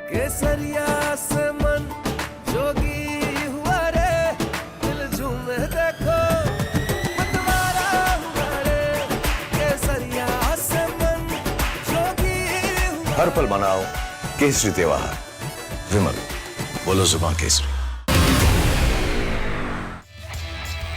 केसरिया से मन जोगी हुआ रे, दिल झूमे देखो मतवारा हुआ रे, केसरिया से मन जोगी हुआ। हर पल मनाओ केसरी त्योहार। विमल, बोलो जुबान केसरी।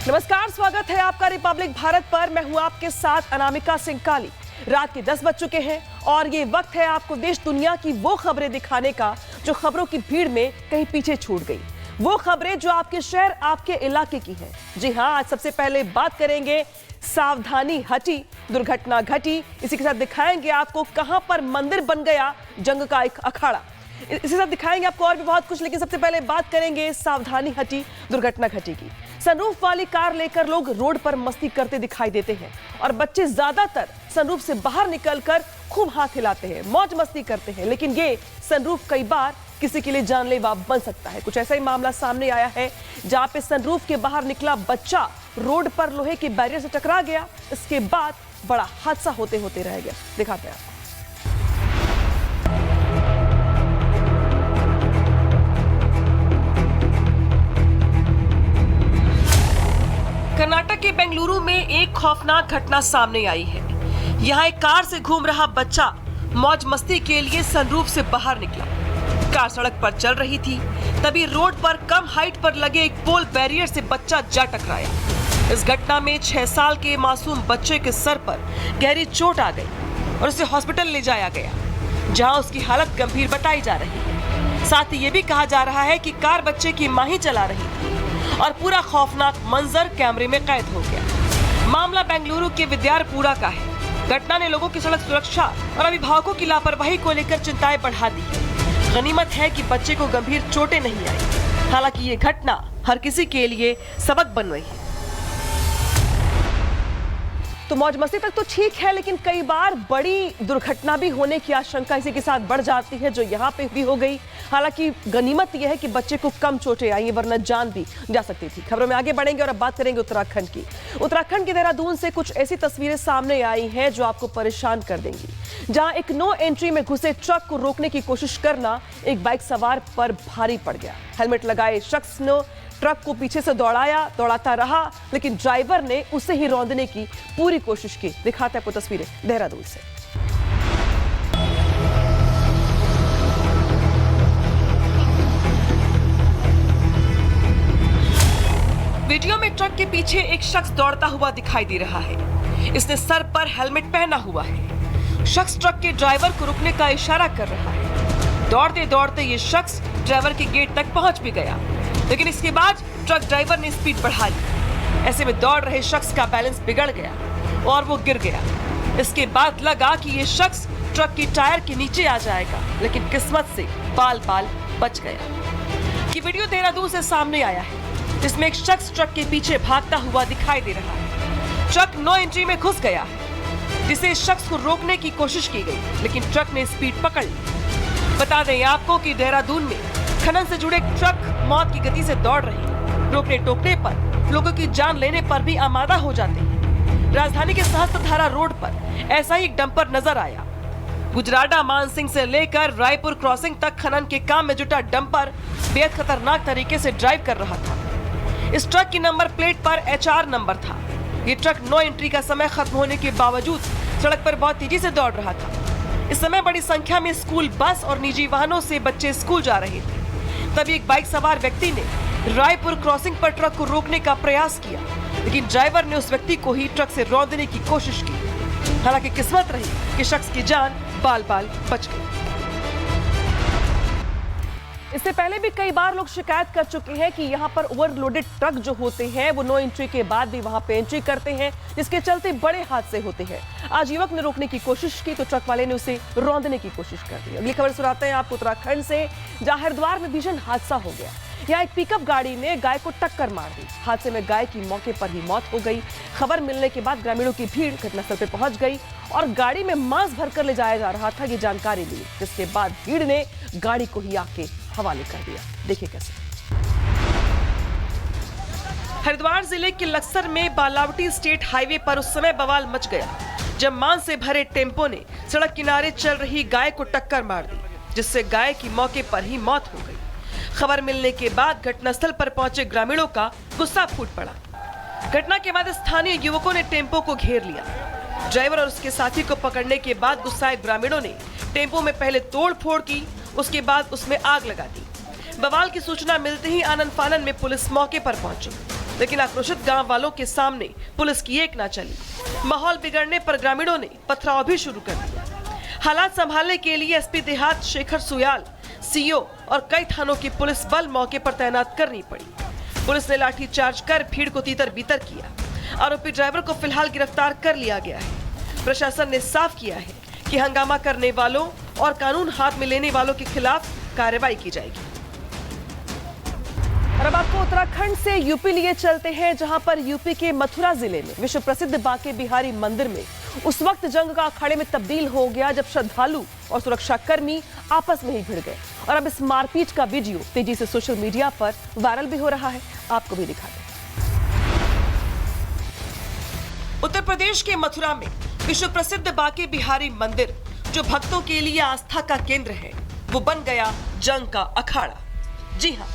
नमस्कार, स्वागत है आपका रिपब्लिक भारत पर। मैं हूं आपके साथ अनामिका सिंह काली। रात के 10 बज चुके हैं और ये वक्त है आपको देश दुनिया की वो खबरें दिखाने का जो खबरों की भीड़ में कहीं पीछे छूट गई। वो खबरें जो आपके शहर, आपके इलाके की हैं। जी हां, आज सबसे पहले बात करेंगे सावधानी हटी, दुर्घटना घटी। इसी के साथ दिखाएंगे आपको कहां पर मंदिर बन गया जंग का एक अखाड़ा। इसी साथ दिखाएंगे आपको और भी बहुत कुछ, लेकिन सबसे पहले बात करेंगे सावधानी हटी, दुर्घटना घटी की। सनरूफ वाली कार लेकर लोग रोड पर मस्ती करते दिखाई देते हैं और बच्चे ज्यादातर सनरूफ से बाहर निकलकर खूब हाथ हिलाते हैं, मौज मस्ती करते हैं। लेकिन ये सनरूफ कई बार किसी के लिए जानलेवा बन सकता है। कुछ ऐसा ही मामला सामने आया है जहां पे सनरूफ के बाहर निकला बच्चा रोड पर लोहे के बैरियर से टकरा गया। इसके बाद बड़ा हादसा होते होते रह गया। दिखाते हैं। कर्नाटक के बेंगलुरु में एक खौफनाक घटना सामने आई है। यहाँ एक कार से घूम रहा बच्चा मौज मस्ती के लिए सनरूफ से बाहर निकला। कार सड़क पर चल रही थी, तभी रोड पर कम हाइट पर लगे एक पोल बैरियर से बच्चा जा टकराया। इस घटना में 6 साल के मासूम बच्चे के सर पर गहरी चोट आ गई और उसे हॉस्पिटल ले जाया गया, जहां उसकी हालत गंभीर बताई जा रही है। साथ ही ये भी कहा जा रहा है कि कार बच्चे की मां ही चला रही थी और पूरा खौफनाक मंजर कैमरे में कैद हो गया। मामला बेंगलुरु के विद्यारपुरा का है। घटना ने लोगों की सड़क सुरक्षा और अभिभावकों की लापरवाही को लेकर चिंताएं बढ़ा दी है। गनीमत है कि बच्चे को गंभीर चोटें नहीं आई। हालांकि ये घटना हर किसी के लिए सबक बन रही है। तो मौज मस्ती तक तो ठीक है, लेकिन कई बार बड़ी दुर्घटना भी होने की आशंका इसी के साथ बढ़ जाती है, जो यहाँ पे भी हो गई। हालांकि गनीमत यह है कि बच्चे को कम चोटें आई, वरना जान भी जा सकती थी। खबरों में आगे बढ़ेंगे और अब बात करेंगे उत्तराखंड की। उत्तराखंड के देहरादून से कुछ ऐसी तस्वीरें सामने आई हैं जो आपको परेशान कर देंगी। जहां एक नो एंट्री में घुसे ट्रक को रोकने की कोशिश करना एक बाइक सवार पर भारी पड़ गया। हेलमेट लगाए शख्स ने ट्रक को पीछे से दौड़ाता रहा, लेकिन ड्राइवर ने उसे ही रौंदने की पूरी कोशिश की। दिखाते हैं आपको तस्वीरें देहरादून से। वीडियो में ट्रक के पीछे एक शख्स दौड़ता हुआ दिखाई दे रहा है। इसने सर पर हेलमेट पहना हुआ है। शख्स ट्रक के ड्राइवर को रुकने का इशारा कर रहा है। दौड़ते दौड़ते ये शख्स ड्राइवर के गेट तक पहुंच भी गया, लेकिन इसके बाद ट्रक ड्राइवर ने स्पीड बढ़ा ली। ऐसे में दौड़ रहे शख्स का बैलेंस बिगड़ गया और वो गिर गया। इसके बाद लगा कि ये शख्स ट्रक की टायर के नीचे आ जाएगा, लेकिन किस्मत से बाल बच गया। ये वीडियो देहरादून से सामने आया है, जिसमें एक शख्स ट्रक के पीछे भागता हुआ दिखाई दे रहा है। ट्रक नो एंट्री में घुस गया है, जिसे इस शख्स को रोकने की कोशिश की गई, लेकिन ट्रक ने स्पीड पकड़ ली। बता दें आपको कि देहरादून में खनन से जुड़े ट्रक मौत की गति से दौड़ रहे हैं। रोकने टोकने पर लोगों की जान लेने पर भी आमादा हो जाते हैं। राजधानी के सहस्त्रधारा रोड पर ऐसा ही एक डंपर नजर आया। गुजराडा मानसिंह से लेकर रायपुर क्रॉसिंग तक खनन के काम में जुटा डंपर बेहद खतरनाक तरीके से ड्राइव कर रहा था। इस ट्रक की नंबर प्लेट पर HR नंबर था। ये ट्रक नो एंट्री का समय खत्म होने के बावजूद सड़क पर बहुत तेजी से दौड़ रहा था। इस समय बड़ी संख्या में स्कूल बस और निजी वाहनों से बच्चे स्कूल जा रहे थे। तभी एक बाइक सवार व्यक्ति ने रायपुर क्रॉसिंग पर ट्रक को रोकने का प्रयास किया, लेकिन ड्राइवर ने उस व्यक्ति को ही ट्रक से रौंदने की कोशिश की। हालांकि किस्मत रही कि शख्स की जान बाल बच गई। इससे पहले भी कई बार लोग शिकायत कर चुके हैं कि यहाँ पर ओवरलोडेड ट्रक जो होते हैं वो नो एंट्री के बाद भी वहां पे एंट्री करते हैं, जिसके चलते बड़े हादसे होते हैं। आज युवक ने रोकने की कोशिश की तो ट्रक वाले ने उसे रौंदने की कोशिश कर दी। अगली खबर सुनाते हैं आपको उत्तराखंड से, जहां हरिद्वार में भीषण हादसा हो गया। यहाँ एक पिकअप गाड़ी ने गाय को टक्कर मार दी। हादसे में गाय की मौके पर ही मौत हो गई। खबर मिलने के बाद ग्रामीणों की भीड़ घटनास्थल पर पहुंच गई और गाड़ी में मांस भरकर ले जाया जा रहा था, ये जानकारी मिली, जिसके बाद भीड़ ने गाड़ी को ही आके हवाले कर दिया। देखिए कैसे। हरिद्वार जिले के लक्सर में बालावटी स्टेट हाईवे पर उस समय बवाल मच गया जब मांस से भरे टेम्पो ने सड़क किनारे चल रही गाय को टक्कर मार दी। जिससे गाय की मौके पर ही मौत हो गई। खबर मिलने के बाद घटनास्थल पर पहुंचे ग्रामीणों का गुस्सा फूट पड़ा। घटना के बाद स्थानीय युवकों ने टेम्पो को घेर लिया। ड्राइवर और उसके साथी को पकड़ने के बाद गुस्साए ग्रामीणों ने टेम्पो में पहले तोड़-फोड़ की, उसके बाद उसमें आग लगा दी। बवाल की सूचना मिलते ही आनन फानन में पुलिस मौके पर पहुंची, लेकिन आक्रोशित गांव वालों के सामने पुलिस की एक ना चली। माहौल बिगड़ने पर ग्रामीणों ने पथराव भी शुरू कर दिया। हालात संभालने के लिए एसपी देहात शेखर सुयाल, सीओ और कई थानों की पुलिस बल मौके पर तैनात करनी पड़ी। पुलिस ने लाठीचार्ज कर भीड़ को तीतर-बीतर किया। आरोपी ड्राइवर को फिलहाल गिरफ्तार कर लिया गया है। प्रशासन ने साफ किया है कि हंगामा करने वालों और कानून हाथ में लेने वालों के खिलाफ कार्रवाई की जाएगी। और अब आपको उत्तराखंड से यूपी लिए चलते हैं, जहां पर यूपी के मथुरा जिले में विश्व प्रसिद्ध बांके बिहारी मंदिर में उस वक्त जंग का अखाड़े में तब्दील हो गया जब श्रद्धालु और सुरक्षाकर्मी आपस में ही भिड़ गए। और अब इस मारपीट का वीडियो तेजी से सोशल मीडिया पर वायरल भी हो रहा है। आपको भी दिखा दें। उत्तर प्रदेश के मथुरा में विश्व प्रसिद्ध बांके बिहारी मंदिर, जो भक्तों के लिए आस्था का केंद्र है, वो बन गया जंग का अखाड़ा। जी हाँ,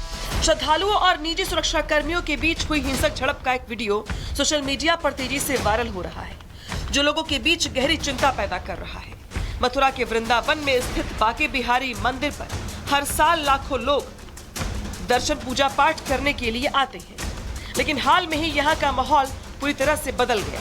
श्रद्धालुओं और निजी सुरक्षा कर्मियों के बीच हुई हिंसक झड़प का एक वीडियो सोशल मीडिया पर तेजी से वायरल हो रहा है, जो लोगों के बीच गहरी चिंता पैदा कर रहा है। मथुरा के वृंदावन में स्थित बांके बिहारी मंदिर पर हर साल लाखों लोग दर्शन पूजा पाठ करने के लिए आते हैं, लेकिन हाल में ही यहाँ का माहौल पूरी तरह से बदल गया।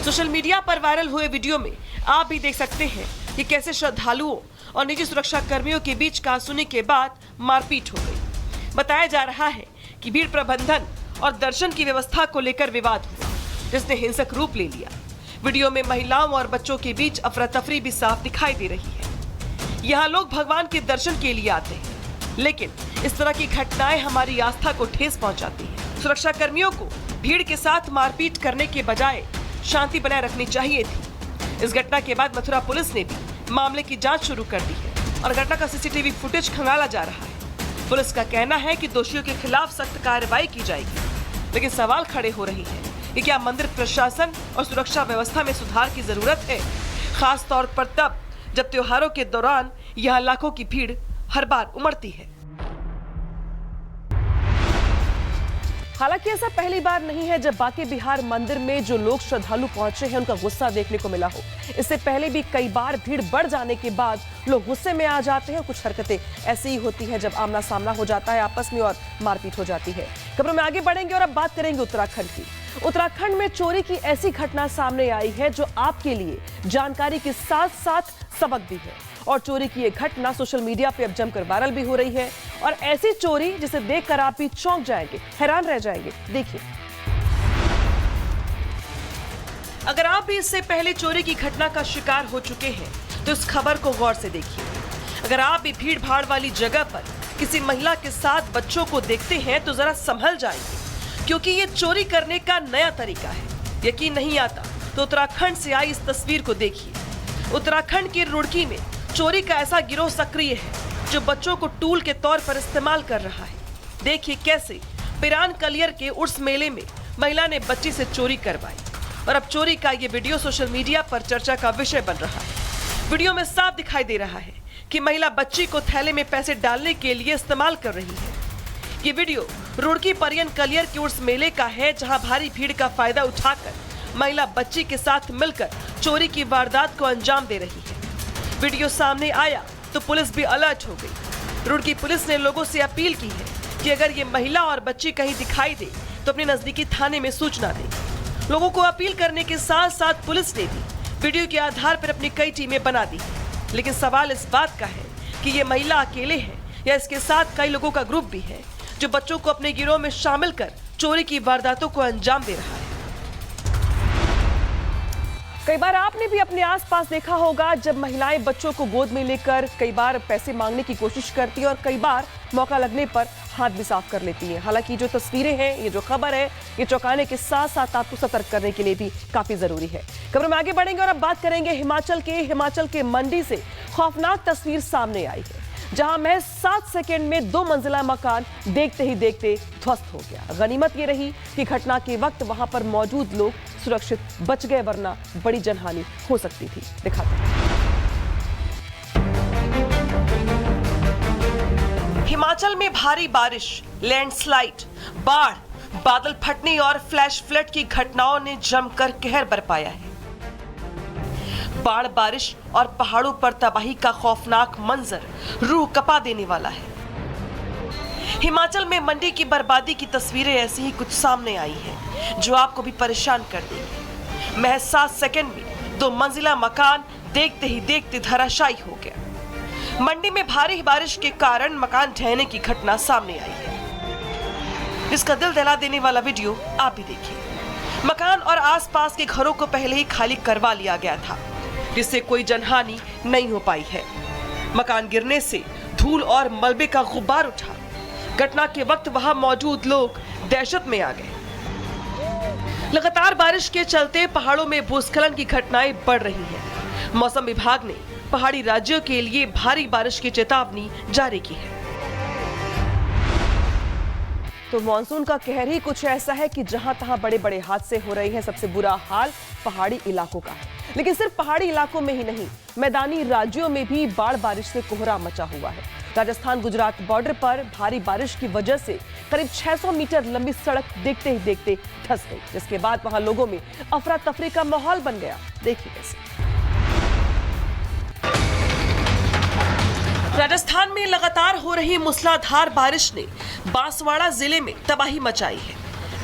सोशल मीडिया पर वायरल हुए वीडियो में आप भी देख सकते हैं कि कैसे श्रद्धालुओं और निजी सुरक्षा कर्मियों के बीच कहासुनी के बाद मारपीट हो गई। बताया जा रहा है कि भीड़ प्रबंधन और दर्शन की व्यवस्था को लेकर विवाद हुआ, जिसने हिंसक रूप ले लिया। वीडियो में महिलाओं और बच्चों के बीच अफरा तफरी भी साफ दिखाई दे रही है। यहाँ लोग भगवान के दर्शन के लिए आते हैं, लेकिन इस तरह की घटनाएं हमारी आस्था को ठेस पहुंचाती हैं। सुरक्षा कर्मियों को भीड़ के साथ मारपीट करने के बजाय शांति बनाए रखनी चाहिए थी। इस घटना के बाद मथुरा पुलिस ने भी मामले की जांच शुरू कर दी है और घटना का सीसीटीवी फुटेज खंगाला जा रहा है। पुलिस का कहना है कि दोषियों के खिलाफ सख्त कार्रवाई की जाएगी, लेकिन सवाल खड़े हो रहे हैं कि क्या मंदिर प्रशासन और सुरक्षा व्यवस्था में सुधार की जरूरत है, खास तौर पर तब जब त्योहारों के दौरान यहाँ लाखों की भीड़ हर बार उमड़ती है। हालांकि ऐसा पहली बार नहीं है जब बांके बिहार मंदिर में जो लोग श्रद्धालु पहुंचे हैं उनका गुस्सा देखने को मिला हो। इससे पहले भी कई बार भीड़ बढ़ जाने के बाद लोग गुस्से में आ जाते हैं। कुछ हरकतें ऐसी ही होती हैं जब आमना सामना हो जाता है आपस में और मारपीट हो जाती है। खबरों में आगे बढ़ेंगे और अब बात करेंगे उत्तराखंड की। उत्तराखंड में चोरी की ऐसी घटना सामने आई है जो आपके लिए जानकारी के साथ साथ सबक भी है। और चोरी की ये घटना सोशल मीडिया पे अब जमकर वायरल भी हो रही है और ऐसी चोरी जिसे देखकर आप भी चौंक जाएंगे, हैरान रह जाएंगे। देखिए, अगर आप भी इससे पहले चोरी की घटना का शिकार हो चुके हैं तो इस खबर को गौर से देखिए। अगर आप भी भीड़ भाड़ वाली जगह पर किसी महिला के साथ बच्चों को देखते हैं तो जरा संभल जाइए, क्योंकि ये चोरी करने का नया तरीका है। यकीन नहीं आता तो उत्तराखंड से आई इस तस्वीर को देखिए। उत्तराखंड के रुड़की में चोरी का ऐसा गिरोह सक्रिय है जो बच्चों को टूल के तौर पर इस्तेमाल कर रहा है। देखिए कैसे पिरान कलियर के उर्स मेले में महिला ने बच्ची से चोरी करवाई और अब चोरी का ये वीडियो सोशल मीडिया पर चर्चा का विषय बन रहा है। वीडियो में साफ दिखाई दे रहा है कि महिला बच्ची को थैले में पैसे डालने के लिए इस्तेमाल कर रही है। ये वीडियो रुड़की परियन कलियर के उर्स मेले का है, जहां भारी भीड़ का फायदा उठाकर महिला बच्ची के साथ मिलकर चोरी की वारदात को अंजाम दे रही है। वीडियो सामने आया तो पुलिस भी अलर्ट हो गई। रुड़की पुलिस ने लोगों से अपील की है कि अगर ये महिला और बच्ची कहीं दिखाई दे तो अपने नजदीकी थाने में सूचना दें। लोगों को अपील करने के साथ साथ पुलिस ने भी वीडियो के आधार पर अपनी कई टीमें बना दी है। लेकिन सवाल इस बात का है कि ये महिला अकेले है या इसके साथ कई लोगों का ग्रुप भी है जो बच्चों को अपने गिरोह में शामिल कर चोरी की वारदातों को अंजाम दे रहा है। कई बार आपने भी अपने आसपास देखा होगा जब महिलाएं बच्चों को गोद में लेकर कई बार पैसे मांगने की कोशिश करती हैं और कई बार मौका लगने पर हाथ भी साफ कर लेती हैं। हालांकि जो तस्वीरें हैं, ये जो खबर है, ये चौंकाने के साथ साथ आपको सतर्क करने के लिए भी काफी जरूरी है। खबरों में आगे बढ़ेंगे और अब बात करेंगे हिमाचल के मंडी से खौफनाक तस्वीर सामने आई है, जहां महज 7 सेकंड में 2 मंजिला मकान देखते ही देखते ध्वस्त हो गया। गनीमत ये रही कि घटना के वक्त वहां पर मौजूद लोग सुरक्षित बच गए, वरना बड़ी जनहानि हो सकती थी। दिखाते हैं। हिमाचल में भारी बारिश, लैंडस्लाइड, बाढ़, बादल फटने और फ्लैश फ्लड की घटनाओं ने जमकर कहर बरपाया है। बाढ़, बारिश और पहाड़ों पर तबाही का खौफनाक मंजर रूह कपा देने वाला है। हिमाचल में मंडी की बर्बादी की तस्वीरें ऐसी ही कुछ सामने आई हैं, जो आपको भी परेशान कर देंगी। महज 7 सेकंड में 2 मंजिला मकान देखते ही देखते धराशायी हो गया। मंडी में भारी बारिश के कारण मकान ढहने की घटना सामने आई है। इसका दिल दहला देने वाला वीडियो आप भी देखिए। मकान और आसपास के घरों को पहले ही खाली करवा लिया गया था, जिससे कोई जनहानि नहीं हो पाई है। मकान गिरने से धूल और मलबे का गुब्बार उठा। घटना के वक्त वहां मौजूद लोग दहशत में आ गए। लगातार बारिश के चलते पहाड़ों में भूस्खलन की घटनाएं बढ़ रही हैं। मौसम विभाग ने पहाड़ी राज्यों के लिए भारी बारिश की चेतावनी जारी की है। तो मॉनसून का कहर ही कुछ ऐसा है कि जहां तहां बड़े बड़े हादसे हो रहे हैं। सबसे बुरा हाल पहाड़ी इलाकों का है, लेकिन सिर्फ पहाड़ी इलाकों में ही नहीं, मैदानी राज्यों में भी बाढ़ बारिश से कोहरा मचा हुआ है। राजस्थान गुजरात बॉर्डर पर भारी बारिश की वजह से करीब 600 मीटर लंबी सड़क देखते ही देखते धंस गई, जिसके बाद वहां लोगों में अफरा तफरी का माहौल बन गया। देखिए कैसे। राजस्थान में लगातार हो रही मूसलाधार बारिश ने बांसवाड़ा जिले में तबाही मचाई है।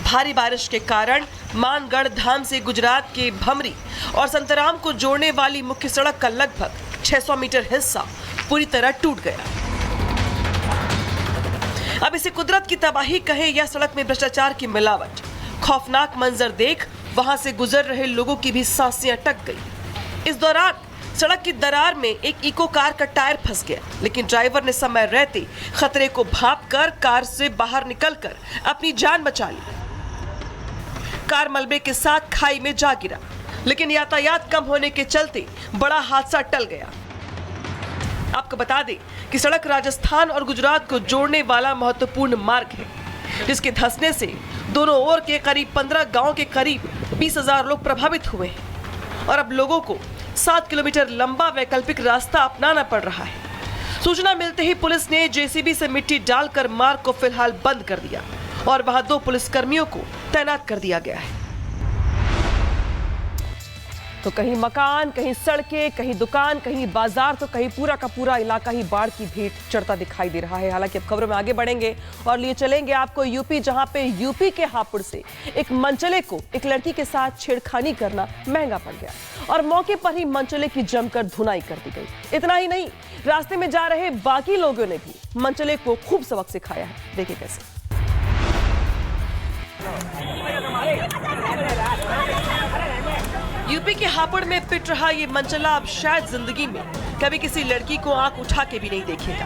भारी बारिश के कारण मानगढ़ धाम से गुजरात के भमरी और संतराम को जोड़ने वाली मुख्य सड़क का लगभग 600 मीटर हिस्सा पूरी तरह टूट गया। अब इसे कुदरत की तबाही कहे या सड़क में भ्रष्टाचार की मिलावट, खौफनाक मंजर देख वहां से गुजर रहे लोगों की भी सांसें अटक गई। इस दौरान सड़क की दरार में एक इको कार का टायर फंस गया, लेकिन ड्राइवर ने समय रहते खतरे को भांपकर कार से बाहर निकलकर अपनी जान बचा ली। कार मलबे के साथ खाई में जा गिरा, लेकिन यातायात कम होने के चलते बड़ा हादसा टल गया। आपको बता दें कि सड़क राजस्थान और गुजरात को जोड़ने वाला महत्वपूर्ण मार्ग है, जिसके धंसने से दोनों ओर के करीब 15 गांव के करीब 20,000 लोग प्रभावित हुए हैं और अब लोगों को 7 किलोमीटर लंबा वैकल्पिक रास्ता अपनाना पड़ रहा है। सूचना मिलते ही पुलिस ने जेसीबी से मिट्टी डालकर मार्ग को फिलहाल बंद कर दिया और वहां 2 पुलिसकर्मियों को तैनात कर दिया गया है। तो कहीं मकान, कहीं सड़कें, कहीं दुकान, कहीं बाजार, तो कहीं पूरा का पूरा इलाका ही बाढ़ की भेंट चढ़ता दिखाई दे रहा है। हालांकि अब खबरों में आगे बढ़ेंगे और लिए चलेंगे आपको यूपी, जहां पे यूपी के हापुड़ से एक मनचले को एक लड़की के साथ छेड़खानी करना महंगा पड़ गया और मौके पर ही मनचले की जमकर धुनाई कर दी गई। इतना ही नहीं, रास्ते में जा रहे बाकी लोगों ने भी मनचले को खूब सबक सिखाया है। देखिए कैसे। यूपी के हापुड़ में पिट रहा ये मनचला अब शायद जिंदगी में कभी किसी लड़की को आंख उठा के भी नहीं देखेगा,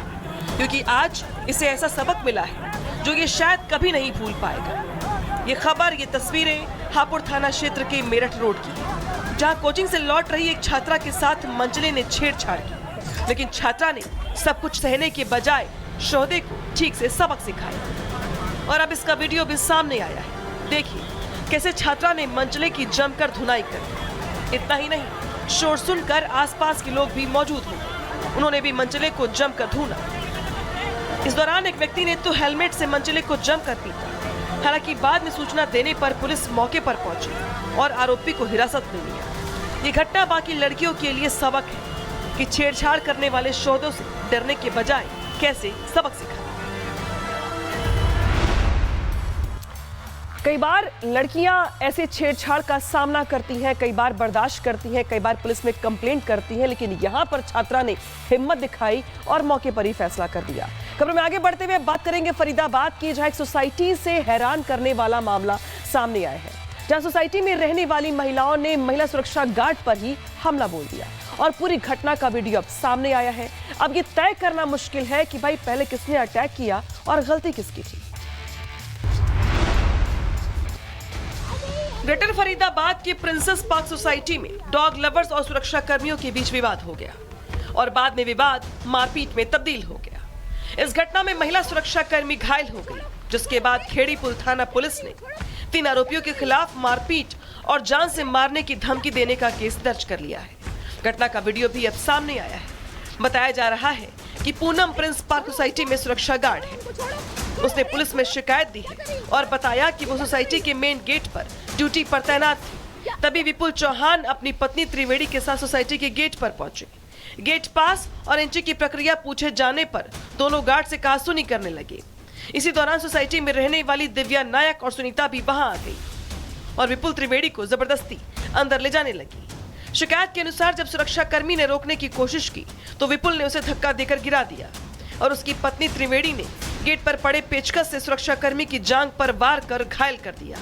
क्योंकि आज इसे ऐसा सबक मिला है जो ये शायद कभी नहीं भूल पाएगा। ये खबर, ये तस्वीरें हापुड़ थाना क्षेत्र के मेरठ रोड की है, जहां कोचिंग से लौट रही एक छात्रा के साथ मनचले ने छेड़छाड़ की, लेकिन छात्रा ने सब कुछ सहने के बजाय शोहदे को ठीक से सबक सिखाया और अब इसका वीडियो भी सामने आया है। देखिए कैसे छात्रा ने मनचले की जमकर धुनाई कर। इतना ही नहीं, शोर सुनकर आसपास के लोग भी मौजूद हो, उन्होंने भी मनचले को जमकर धुना। इस दौरान एक व्यक्ति ने तो हेलमेट से मनचले को जमकर पीटा। हालांकि बाद में सूचना देने पर पुलिस मौके पर पहुंची और आरोपी को हिरासत में लिया। ये घटना बाकी लड़कियों के लिए सबक है कि छेड़छाड़ करने वाले शोधों से डरने के बजाय कैसे सबक सिखाएं। कई बार लड़कियां ऐसे छेड़छाड़ का सामना करती हैं, कई बार बर्दाश्त करती हैं, कई बार पुलिस में कंप्लेंट करती हैं, लेकिन यहां पर छात्रा ने हिम्मत दिखाई और मौके पर ही फैसला कर दिया। खबरों में आगे बढ़ते हुए बात करेंगे फरीदाबाद की, जहां एक सोसाइटी से हैरान करने वाला मामला सामने आया है, जहां सोसाइटी में रहने वाली महिलाओं ने महिला सुरक्षा गार्ड पर ही हमला बोल दिया और पूरी घटना का वीडियो अब सामने आया है। अब ये तय करना मुश्किल है कि भाई पहले किसने अटैक किया और गलती किसकी थी। ग्रेटर फरीदाबाद के प्रिंसेस पार्क सोसाइटी में डॉग लवर्स और सुरक्षा कर्मियों के बीच विवाद हो गया और बाद में विवाद मारपीट में तब्दील हो गया। इस घटना में महिला सुरक्षा कर्मी घायल हो गई, जिसके बाद खेड़ीपुल थाना पुलिस ने 3 आरोपियों के खिलाफ मारपीट और जान से मारने की धमकी देने का केस दर्ज कर लिया है। घटना का वीडियो भी अब सामने आया है। बताया जा रहा है कि पूनम प्रिंस पार्क सोसाइटी में सुरक्षा गार्ड है। उसने पुलिस में शिकायत दी है और बताया कि वो सोसाइटी के मेन गेट पर ड्यूटी पर तैनात थी। तभी विपुल चौहान अपनी पत्नी त्रिवेदी के साथ सोसाइटी के गेट पर पहुंचे। गेट पास और एंट्री की प्रक्रिया पूछे जाने पर दोनों गार्ड से कहासुनी करने लगे। इसी दौरान सोसाइटी में रहने वाली दिव्या नायक और सुनीता भी वहां आ गई और विपुल त्रिवेदी को जबरदस्ती अंदर ले जाने लगी। शिकायत के अनुसार जब सुरक्षा कर्मी ने रोकने की कोशिश की तो विपुल ने उसे धक्का देकर गिरा दिया और उसकी पत्नी त्रिवेदी ने गेट पर पड़े पेचकस से सुरक्षा कर्मी की जांघ पर वार कर घायल कर दिया।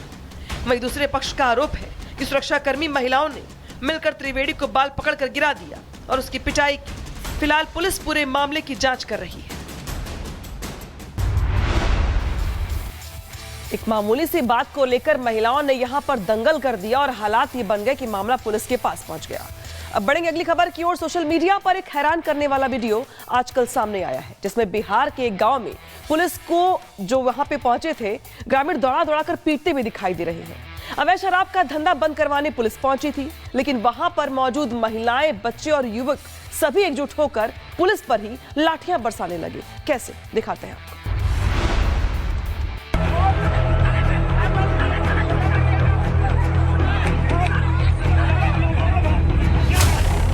वहीं दूसरे पक्ष का आरोप है कि सुरक्षा कर्मी महिलाओं ने मिलकर त्रिवेदी को बाल पकड़कर गिरा दिया और उसकी पिटाई की। फिलहाल पुलिस पूरे मामले की जांच कर रही है। एक मामूली सी बात को लेकर महिलाओं ने यहां पर दंगल कर दिया और हालात ये बन गए कि मामला पुलिस के पास पहुंच गया। अब बढ़ेंगे अगली खबर की ओर। सोशल मीडिया पर एक हैरान करने वाला वीडियो आजकल सामने आया है, जिसमें बिहार के एक गांव में पुलिस को जो वहां पे पहुंचे थे ग्रामीण दौड़ा दौड़ा कर पीटते हुए दिखाई दे रहे हैं। अवैध शराब का धंधा बंद करवाने पुलिस पहुंची थी, लेकिन वहां पर मौजूद महिलाएं, बच्चे और युवक सभी एकजुट होकर पुलिस पर ही लाठियां बरसाने लगे। कैसे, दिखाते हैं आपको।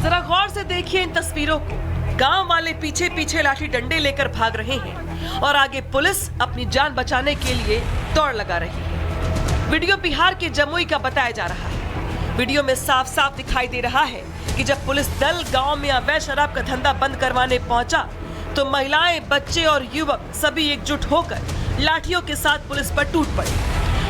जरा गौर से देखिए इन तस्वीरों को। गांव वाले पीछे पीछे लाठी डंडे लेकर भाग रहे हैं और आगे पुलिस अपनी जान बचाने के लिए दौड़ लगा रही है। वीडियो बिहार के जमुई का बताया जा रहा है। वीडियो में साफ साफ दिखाई दे रहा है कि जब पुलिस दल गांव में अवैध शराब का धंधा बंद करवाने पहुंचा तो महिलाएं, बच्चे और युवक सभी एकजुट होकर लाठियों के साथ पुलिस पर टूट पड़े।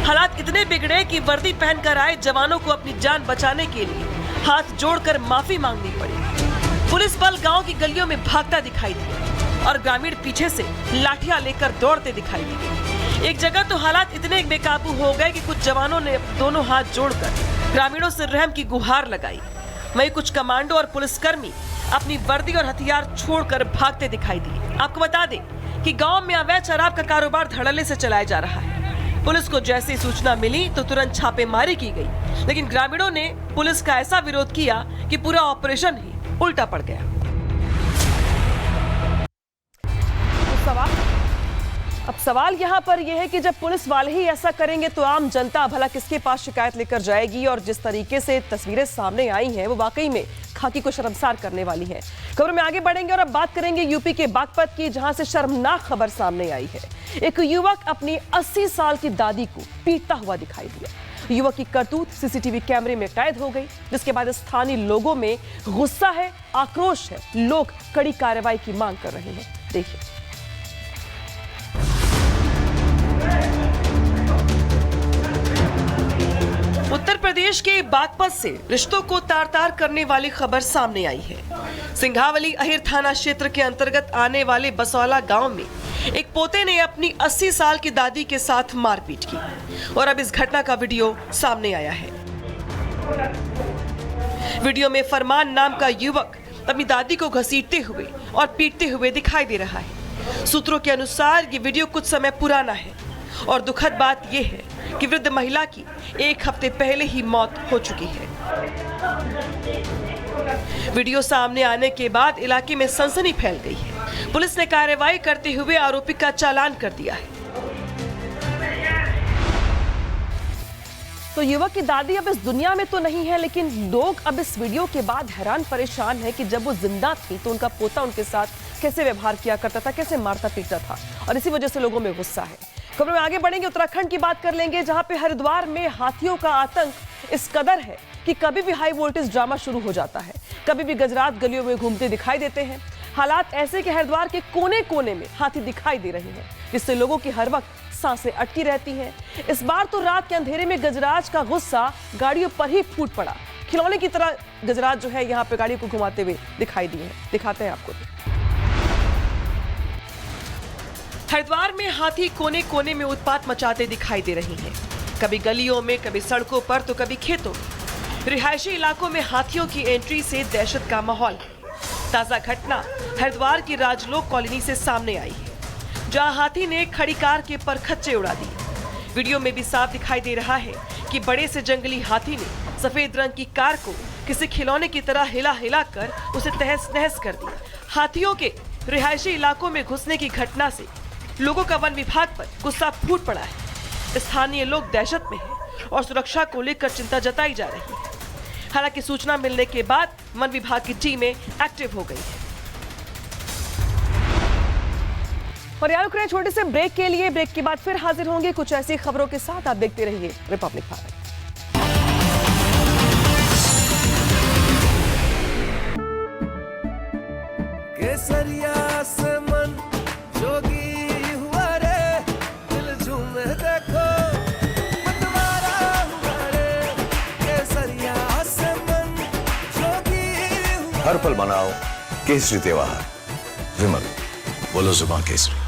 हालात इतने बिगड़े कि वर्दी पहनकर आए जवानों को अपनी जान बचाने के लिए हाथ जोड़कर माफी मांगनी पड़ी। पुलिस बल गांव की गलियों में भागता दिखाई दिया और ग्रामीण पीछे से लाठियां लेकर दौड़ते दिखाई दिए। एक जगह तो हालात इतने बेकाबू हो गए कि कुछ जवानों ने दोनों हाथ जोड़कर ग्रामीणों से रहम की गुहार लगाई। वहीं कुछ कमांडो और पुलिसकर्मी अपनी वर्दी और हथियार छोड़कर भागते दिखाई दिए। आपको बता दें कि गांव में अवैध शराब का कारोबार धड़ल्ले से चलाया जा रहा है। पुलिस को जैसे ही सूचना मिली तो तुरंत छापेमारी की गई, लेकिन ग्रामीणों ने पुलिस का ऐसा विरोध किया कि पूरा ऑपरेशन ही उल्टा पड़ गया। अब सवाल यहाँ पर यह है कि जब पुलिस वाले ही ऐसा करेंगे तो आम जनता भला किसके पास शिकायत लेकर जाएगी। और जिस तरीके से तस्वीरें सामने आई हैं वो वाकई में खाकी को शर्मसार करने वाली है। खबर में आगे बढ़ेंगे और अब बात करेंगे यूपी के बागपत की, जहां से शर्मनाक खबर सामने आई है। एक युवक अपनी 80 साल की दादी को पीटता हुआ दिखाई दिया। युवक की करतूत सीसीटीवी कैमरे में कैद हो गई, जिसके बाद स्थानीय लोगों में गुस्सा है, आक्रोश है। लोग कड़ी कार्रवाई की मांग कर रहे हैं। देखिए। उत्तर प्रदेश के बागपत से रिश्तों को तार-तार करने वाली खबर सामने आई है। सिंघावली अहिर थाना क्षेत्र के अंतर्गत आने वाले बसौला गांव में एक पोते ने अपनी 80 साल की दादी के साथ मारपीट की और अब इस घटना का वीडियो सामने आया है। वीडियो में फरमान नाम का युवक अपनी दादी को घसीटते हुए और पीटते हुए दिखाई दे रहा है। सूत्रों के अनुसार ये वीडियो कुछ समय पुराना है और दुखद बात यह है कि वृद्ध महिला की 1 हफ्ते पहले ही मौत हो चुकी है। वीडियो सामने आने के बाद इलाके में सनसनी फैल गई है। पुलिस ने कार्रवाई करते हुए आरोपी का चालान कर दिया है। तो युवक की दादी अब इस दुनिया में तो नहीं है, लेकिन लोग अब इस वीडियो के बाद हैरान परेशान है कि जब वो जिंदा थी तो उनका पोता उनके साथ कैसे व्यवहार किया करता था, कैसे मारता पीटता था, और इसी वजह से लोगों में गुस्सा है। खबर में आगे बढ़ेंगे, उत्तराखंड की बात कर लेंगे, जहां पे हरिद्वार में हाथियों का आतंक इस कदर है कि कभी भी हाई वोल्टेज ड्रामा शुरू हो जाता है, कभी भी गजरात गलियों में घूमते दिखाई देते हैं। हालात ऐसे कि हरिद्वार के कोने कोने में हाथी दिखाई दे रहे हैं, जिससे लोगों की हर वक्त सांसें अटकी रहती हैं। इस बार तो रात के अंधेरे में गजराज का गुस्सा गाड़ियों पर ही फूट पड़ा। खिलौने की तरह गजराज जो है यहाँ पे गाड़ियों को घुमाते हुए दिखाई दिए हैं। दिखाते हैं आपको। हरिद्वार में हाथी कोने कोने में उत्पात मचाते दिखाई दे रहे हैं, कभी गलियों में, कभी सड़कों पर, तो कभी खेतों में। रिहायशी इलाकों में हाथियों की एंट्री से दहशत का माहौल है। ताजा घटना हरिद्वार की राजलोक कॉलोनी से सामने आई है, जहां हाथी ने खड़ी कार के परखच्चे उड़ा दिए। वीडियो में भी साफ दिखाई दे रहा है कि बड़े से जंगली हाथी ने सफेद रंग की कार को किसी खिलौने की तरह हिला हिला कर उसे तहस नहस कर दिया। हाथियों के रिहायशी इलाकों में घुसने की घटना से लोगों का वन विभाग पर गुस्सा फूट पड़ा है। स्थानीय लोग दहशत में हैं और सुरक्षा को लेकर चिंता जताई जा रही है। हालांकि सूचना मिलने के बाद वन विभाग की टीमें एक्टिव हो गई है। और यार रुक छोटे से ब्रेक के लिए, ब्रेक के बाद फिर हाजिर होंगे कुछ ऐसी खबरों के साथ। आप देखते रहिए रिपब्लिक भारत। केसरिया से मन जोगी हुआ रे, दिल झूमे देखो मतवारा हुआ रे। केसरिया से मन जोगी हुआ। हर पल मनाओ केसरी त्योहार। विमल, बोलो जुबान केसरी।